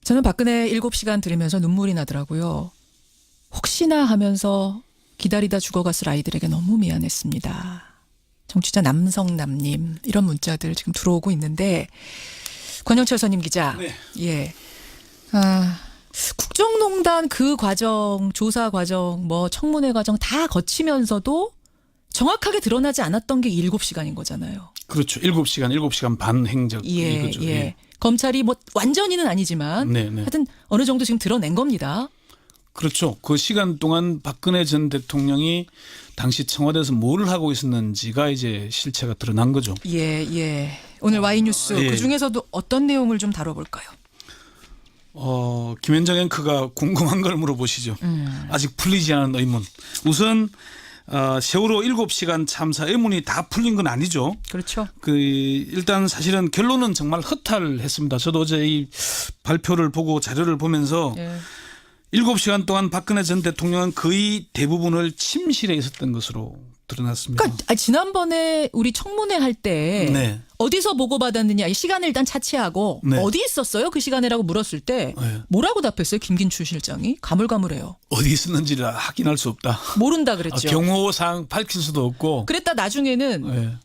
저는 박근혜 7시간 들으면서 눈물이 나더라고요. 혹시나 하면서 기다리다 죽어갔을 아이들에게 너무 미안했습니다. 정치자 남성남님 이런 문자들 지금 들어오고 있는데 권영철 선임 기자. 네. 예. 국정농단 그 과정, 조사 과정, 뭐 청문회 과정 다 거치면서도 정확하게 드러나지 않았던 게 7시간인 거잖아요. 그렇죠. 7시간 반 행적 이거죠. 예. 검찰이 뭐 완전히는 아니지만 네. 하여튼 어느 정도 지금 드러낸 겁니다. 그렇죠. 그 시간 동안 박근혜 전 대통령이 당시 청와대에서 뭘 하고 있었는지가 이제 실체가 드러난 거죠. 예. 오늘 와이뉴스 예. 그중에서도 어떤 내용을 좀 다뤄볼까요? 김현정 앵커가 궁금한 걸 물어보시죠. 아직 풀리지 않은 의문. 우선 세월호 7시간 참사 의문이 다 풀린 건 아니죠. 그렇죠. 일단 사실은 결론은 정말 허탈했습니다. 저도 어제 이 발표를 보고 자료를 보면서 예. 7시간 동안 박근혜 전 대통령은 거의 대부분을 침실에 있었던 것으로 드러났습니다. 그러니까 지난번에 우리 청문회 할 때 네. 어디서 보고받았느냐 이 시간을 일단 차치하고 네. 어디 있었어요? 그 시간이라고 물었을 때 네. 뭐라고 답했어요? 김긴추 실장이 가물가물해요. 어디 있었는지를 확인할 수 없다. 모른다 그랬죠. 경호상 밝힐 수도 없고. 그랬다 나중에는 네.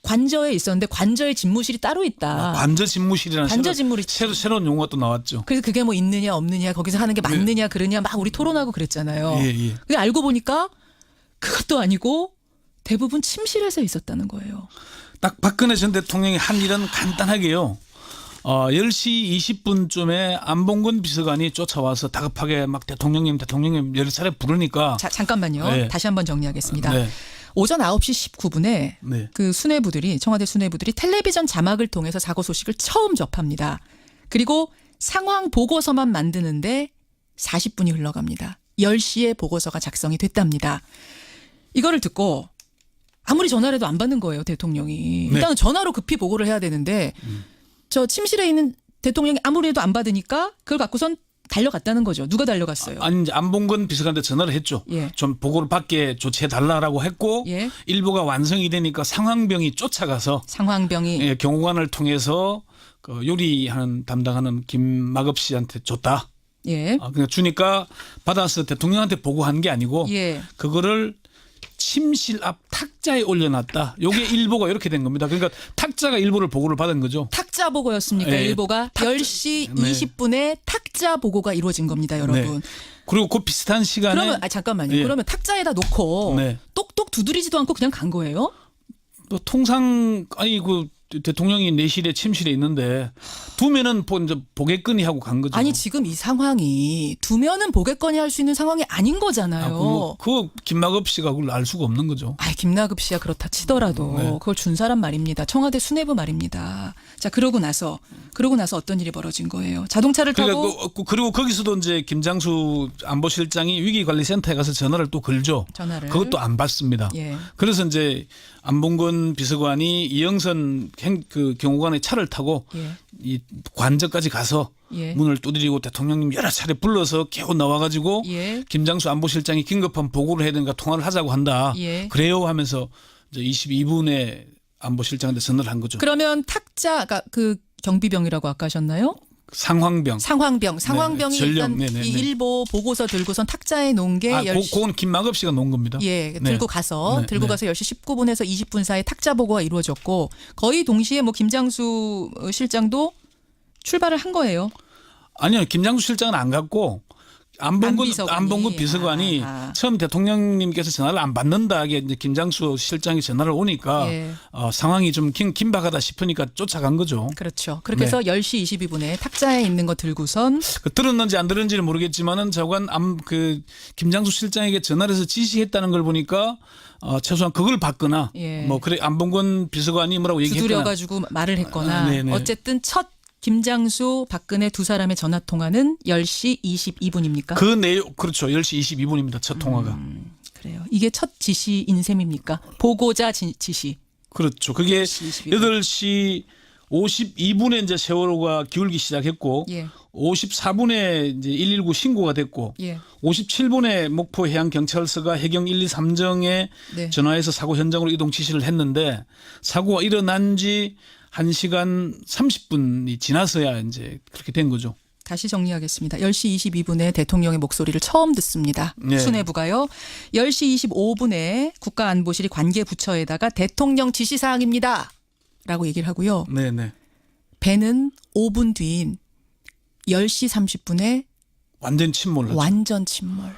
관저에 있었는데 관저에 집무실이 따로 있다. 관저 집무실이라는 관저 집무실이 새로운 용어가 또 나왔죠. 그래서 그게 뭐 있느냐 없느냐 거기서 하는 게 맞느냐 그러냐 막 우리 토론하고 그랬잖아요. 예. 근데 알고 보니까 그것도 아니고 대부분 침실에서 있었다는 거예요. 딱 박근혜 전 대통령이 한 일은 간단하게요. 10시 20분쯤에 안봉근 비서관이 쫓아와서 다급하게 막 대통령님 여러 차례 부르니까. 자, 잠깐만요. 네. 다시 한번 정리하겠습니다. 네. 오전 9시 19분에 네. 그 수뇌부들이 청와대 수뇌부들이 텔레비전 자막을 통해서 사고 소식을 처음 접합니다. 그리고 상황 보고서만 만드는데 40분이 흘러갑니다. 10시에 보고서가 작성이 됐답니다. 이거를 듣고 아무리 전화를 해도 안 받는 거예요, 대통령이. 네. 일단은 전화로 급히 보고를 해야 되는데 저 침실에 있는 대통령이 아무리 해도 안 받으니까 그걸 갖고선 달려갔다는 거죠. 누가 달려갔어요? 아니 이제 안봉근 비서관한테 전화를 했죠. 예. 좀 보고를 받게 조치해 달라라고 했고 예. 일부가 완성이 되니까 상황병이 쫓아가서 상황병이 경호관을 통해서 그 요리하는 담당하는 김마급 씨한테 줬다. 예. 그냥 주니까 받아서 대통령한테 보고한 게 아니고 예. 그거를 침실 앞 탁자에 올려놨다. 요게 일보가 이렇게 된 겁니다. 그러니까 탁자가 일보를 보고를 받은 거죠. 탁자 보고였습니까? 네. 일보가 10시 네. 20분에 탁자 보고가 이루어진 겁니다, 여러분. 네. 그리고 그 비슷한 시간에 그러면 잠깐만요. 예. 그러면 탁자에다 놓고 네. 똑똑 두드리지도 않고 그냥 간 거예요? 또 통상 그 대통령이 내실에 침실에 있는데 두면은 이제 보겠거니 하고 간 거죠. 아니 지금 이 상황이 두면은 보겠거니 할 수 있는 상황이 아닌 거잖아요. 그 김마급 씨가 그걸 알 수가 없는 거죠. 김나급 씨야 그렇다 치더라도 네. 그걸 준 사람 말입니다. 청와대 수뇌부 말입니다. 자 그러고 나서 어떤 일이 벌어진 거예요? 자동차를 타고 그리고 거기서도 이제 김장수 안보실장이 위기관리센터에 가서 전화를 또 걸죠. 전화를. 그것도 안 받습니다. 예. 그래서 이제 안봉근 비서관이 이영선 그 경호관의 차를 타고 예. 이 관저까지 가서 예. 문을 두드리고 대통령님 여러 차례 불러서 겨우 나와가지고 예. 김장수 안보실장이 긴급한 보고를 해야 되니까 통화를 하자고 한다. 예. 그래요 하면서 이제 22분에 안보실장한테 전화를 한 거죠. 그러면 탁자가 그 경비병이라고 아까 하셨나요? 상황병. 상황병이 전령. 일단 이 일보 보고서 들고선 탁자에 놓은 게 10시 그건 김마급 씨가 놓은 겁니다. 예, 네. 들고 가서 네. 10시 19분에서 20분 사이 탁자 보고가 이루어졌고 거의 동시에 뭐 김장수 실장도 출발을 한 거예요. 아니요, 김장수 실장은 안 갔고 안봉근 비서관이 처음 대통령님께서 전화를 안 받는다 하게 이제 김장수 실장이 전화를 오니까 예. 상황이 좀 긴박하다 싶으니까 쫓아간 거죠. 그렇죠. 그렇게 해서 10시 22분에 탁자에 있는 거 들고선 들었는지 안 들었는지는 모르겠지만은 저건 김장수 실장에게 전화를 해서 지시했다는 걸 보니까 최소한 그걸 받거나 예. 뭐 그래 안봉근 비서관이 뭐라고 얘기했거나 두드려가지고 말을 했거나 네네. 어쨌든 첫 김장수 박근혜 두 사람의 전화 통화는 10시 22분입니까? 그 내용 그렇죠. 10시 22분입니다. 첫 통화가. 그래요. 이게 첫 지시인 셈입니까? 보고자 지시. 그렇죠. 그게 8시 52분에 이제 세월호가 기울기 시작했고 예. 54분에 이제 119 신고가 됐고 예. 57분에 목포 해양경찰서가 해경 1, 2, 3정에 네. 전화해서 사고 현장으로 이동 지시를 했는데 사고가 일어난 지 1시간 30분이 지나서야 이제 그렇게 된 거죠. 다시 정리하겠습니다. 10시 22분에 대통령의 목소리를 처음 듣습니다. 네. 수뇌부가요. 10시 25분에 국가안보실이 관계부처에다가 대통령 지시사항입니다. 라고 얘기를 하고요. 네네. 배는 5분 뒤인 10시 30분에 완전 침몰을. 완전 침몰.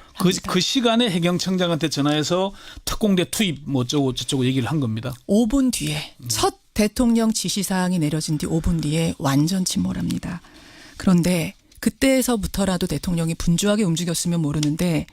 그 시간에 해경청장한테 전화해서 특공대 투입 뭐 어쩌고 저쩌고 얘기를 한 겁니다. 5분 뒤에 첫 대통령 지시사항이 내려진 뒤 5분 뒤에 완전 침몰합니다. 그런데 그때서부터라도 대통령이 분주하게 움직였으면 모르는데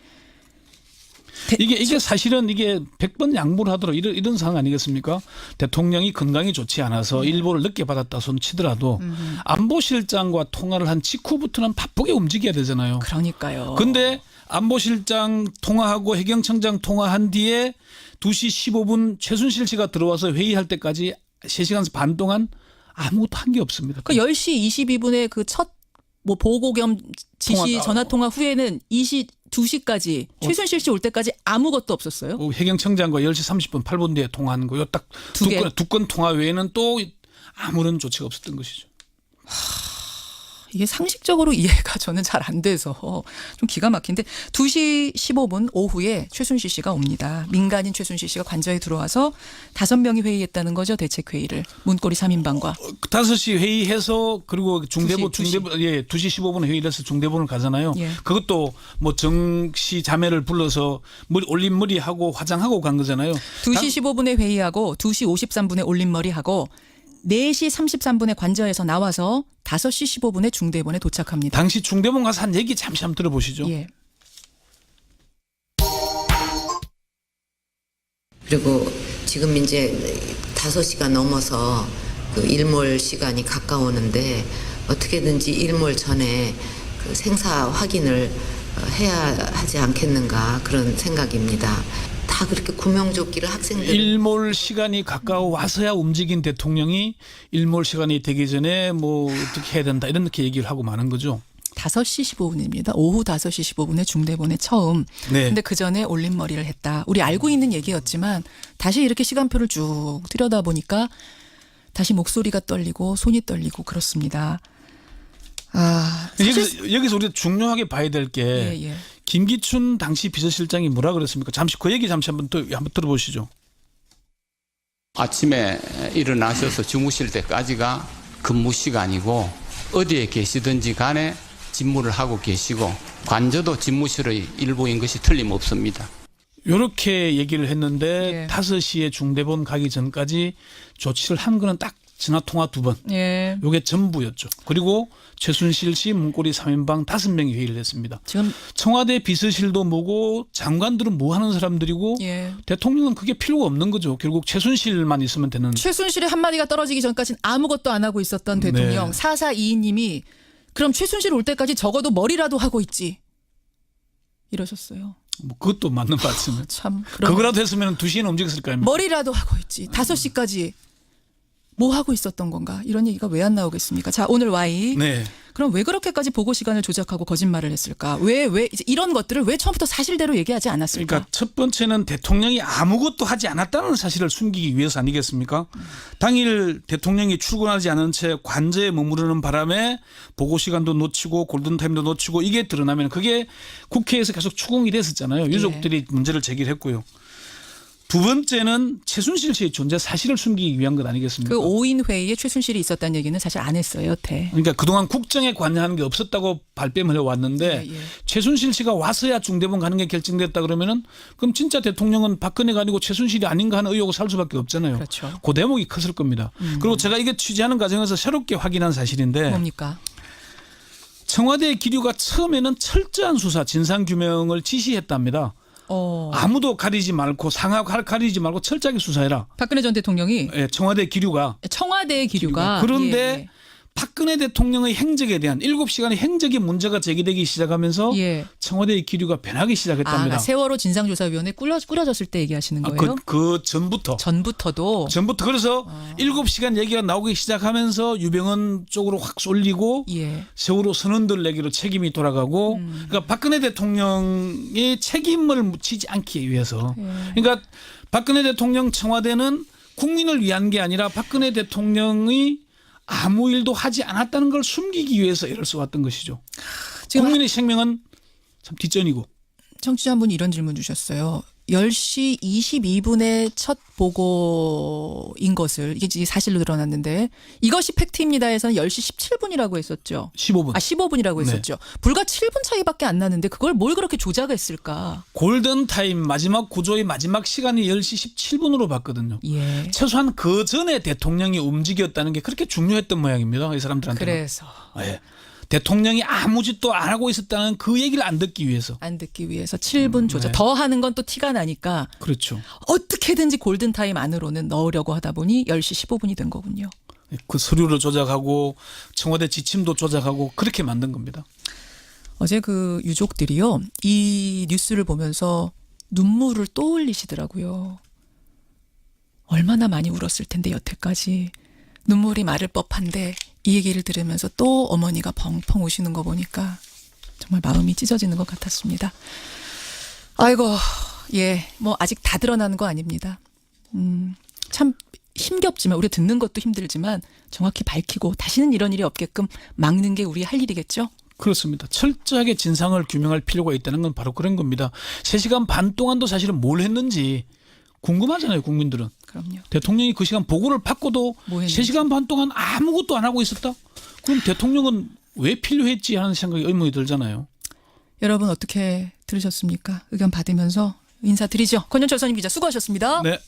이게 사실은 이게 100번 양보를 하도록 이런 상황 아니겠습니까? 대통령이 건강이 좋지 않아서 일보를 늦게 받았다 손 치더라도 안보실장과 통화를 한 직후부터는 바쁘게 움직여야 되잖아요. 그러니까요. 근데 안보실장 통화하고 해경청장 통화한 뒤에 2시 15분 최순실 씨가 들어와서 회의할 때까지 3시간 반 동안 아무것도 한 게 없습니다. 그 10시 22분에 그 첫 뭐 보고 겸 지시 전화 통화 후에는 2시까지 최순실 씨 올 때까지 아무것도 없었어요. 해경청장과 10시 30분 8분 뒤에 통화하는 거요. 딱 두 건 통화 외에는 또 아무런 조치가 없었던 것이죠. 이게 상식적으로 이해가 저는 잘 안 돼서 좀 기가 막힌데 2시 15분 오후에 최순실 씨가 옵니다. 민간인 최순실 씨가 관저에 들어와서 5명이 회의했다는 거죠. 대책회의를. 문고리 3인방과. 5시 회의해서 그리고 중대본 2시. 예, 2시 15분에 회의를 해서 중대본을 가잖아요. 예. 그것도 뭐 정씨 자매를 불러서 올린 머리 하고 화장하고 간 거잖아요. 2시 15분에 회의하고 2시 53분에 올림머리 하고 4시 33분에 관저에서 나와서 5시 15분에 중대본에 도착합니다. 당시 중대본 가서 한 얘기 잠시 한번 들어보시죠. 예. 그리고 지금 이제 5시가 넘어서 그 일몰 시간이 가까우는데 어떻게든지 일몰 전에 그 생사 확인을 해야 하지 않겠는가 그런 생각입니다. 다 그렇게 구명조끼를 학생들 일몰 시간이 가까워 와서야 움직인 대통령이 일몰 시간이 되기 전에 뭐 어떻게 해야 된다 이렇게 얘기를 하고 마는 거죠. 5시 15분입니다. 오후 5시 15분에 중대본에 처음. 네. 근데 그 전에 올림머리를 했다. 우리 알고 있는 얘기였지만 다시 이렇게 시간표를 쭉 들여다보니까 다시 목소리가 떨리고 손이 떨리고 그렇습니다. 여기서 우리가 중요하게 봐야 될 게 예. 김기춘 당시 비서실장이 뭐라 그랬습니까? 잠시 그 얘기 잠시 한번 들어보시죠. 아침에 일어나셔서 주무실 때까지가 근무 시간이고 어디에 계시든지 간에 직무를 하고 계시고 관저도 집무실의 일부인 것이 틀림없습니다. 이렇게 얘기를 했는데 예. 5시에 중대본 가기 전까지 조치를 한 거는 딱 전화통화 2번. 예. 요게 전부였죠. 그리고 최순실 씨 문고리 3인방 5명이 회의를 했습니다. 지금 청와대 비서실도 뭐고 장관들은 뭐 하는 사람들이고 예. 대통령은 그게 필요가 없는 거죠. 결국 최순실만 있으면 되는. 최순실의 한마디가 떨어지기 전까지는 아무것도 안 하고 있었던 대통령. 네. 4422님이 그럼 최순실 올 때까지 적어도 머리라도 하고 있지. 이러셨어요. 뭐 그것도 맞는 말씀이에요. 참. 그럼 그거라도 했으면 2시에는 움직였을 거 아닙니까? 머리라도 하고 있지. 5시까지 뭐 하고 있었던 건가? 이런 얘기가 왜 안 나오겠습니까? 자, 오늘 Y. 네. 그럼 왜 그렇게까지 보고 시간을 조작하고 거짓말을 했을까? 왜 이제 이런 것들을 왜 처음부터 사실대로 얘기하지 않았을까? 그러니까 첫 번째는 대통령이 아무것도 하지 않았다는 사실을 숨기기 위해서 아니겠습니까? 당일 대통령이 출근하지 않은 채 관저에 머무르는 바람에 보고 시간도 놓치고 골든타임도 놓치고 이게 드러나면 그게 국회에서 계속 추궁이 됐었잖아요. 유족들이 문제를 제기했고요. 두 번째는 최순실 씨의 존재 사실을 숨기기 위한 것 아니겠습니까? 그 5인 회의에 최순실이 있었다는 얘기는 사실 안 했어요, 여태. 그러니까 그동안 국정에 관여하는 게 없었다고 발뺌을 해왔는데 예. 최순실 씨가 와서야 중대본 가는 게 결정됐다 그러면은 그럼 진짜 대통령은 박근혜가 아니고 최순실이 아닌가 하는 의혹을 살 수밖에 없잖아요. 그렇죠. 그 대목이 컸을 겁니다. 그리고 제가 이게 취재하는 과정에서 새롭게 확인한 사실인데 뭡니까? 청와대 기류가 처음에는 철저한 수사 진상규명을 지시했답니다. 아무도 가리지 말고 상하 가리지 말고 철저하게 수사해라. 박근혜 전 대통령이 예, 청와대 기류가. 청와대의 기류가 그런데 예. 박근혜 대통령의 행적에 대한 7시간의 행적의 문제가 제기되기 시작하면서 예. 청와대의 기류가 변하기 시작했답니다. 세월호 진상조사위원회 꾸려졌을 때 얘기하시는 거예요? 그 전부터. 전부터도. 그래서 7시간 얘기가 나오기 시작하면서 유병헌 쪽으로 확 쏠리고 예. 세월호 선원들 내기로 책임이 돌아가고 그러니까 박근혜 대통령의 책임을 묻히지 않기 위해서 그러니까 박근혜 대통령 청와대는 국민을 위한 게 아니라 박근혜 대통령의 아무 일도 하지 않았다는 걸 숨기기 위해서 애를 써왔던 것이죠. 지금 국민의 생명은 참 뒷전이고. 청취자 한 분이 이런 질문 주셨어요. 10시 22분에 첫 보고인 것을 이게 이제 사실로 드러났는데 이것이 팩트입니다에서는 10시 17분이라고 했었죠. 15분. 15분이라고 했었죠. 불과 7분 차이밖에 안 나는데 그걸 뭘 그렇게 조작했을까? 골든타임 마지막 구조의 마지막 시간이 10시 17분으로 봤거든요. 예. 최소한 그 전에 대통령이 움직였다는 게 그렇게 중요했던 모양입니다. 이 사람들한테. 그래서 예. 대통령이 아무 짓도 안 하고 있었다는 그 얘기를 안 듣기 위해서. 안 듣기 위해서 7분 조작. 네. 더 하는 건 또 티가 나니까 그렇죠. 어떻게든지 골든타임 안으로는 넣으려고 하다 보니 10시 15분이 된 거군요. 그 서류를 조작하고 청와대 지침도 조작하고 그렇게 만든 겁니다. 어제 그 유족들이요. 이 뉴스를 보면서 눈물을 또 흘리시더라고요. 얼마나 많이 울었을 텐데 여태까지. 눈물이 마를 법한데 이 얘기를 들으면서 또 어머니가 펑펑 우시는 거 보니까 정말 마음이 찢어지는 것 같았습니다. 아이고, 예, 뭐 아직 다 드러나는 거 아닙니다. 참 힘겹지만 우리 듣는 것도 힘들지만 정확히 밝히고 다시는 이런 일이 없게끔 막는 게 우리 할 일이겠죠? 그렇습니다. 철저하게 진상을 규명할 필요가 있다는 건 바로 그런 겁니다. 3시간 반 동안도 사실은 뭘 했는지 궁금하잖아요, 국민들은. 그럼요. 대통령이 그 시간 보고를 받고도 뭐 했는지. 3시간 반 동안 아무것도 안 하고 있었다? 그럼 대통령은 왜 필요했지 하는 생각이 의문이 들잖아요. 여러분 어떻게 들으셨습니까? 의견 받으면서 인사드리죠. 권영철 선임 기자 수고하셨습니다. 네.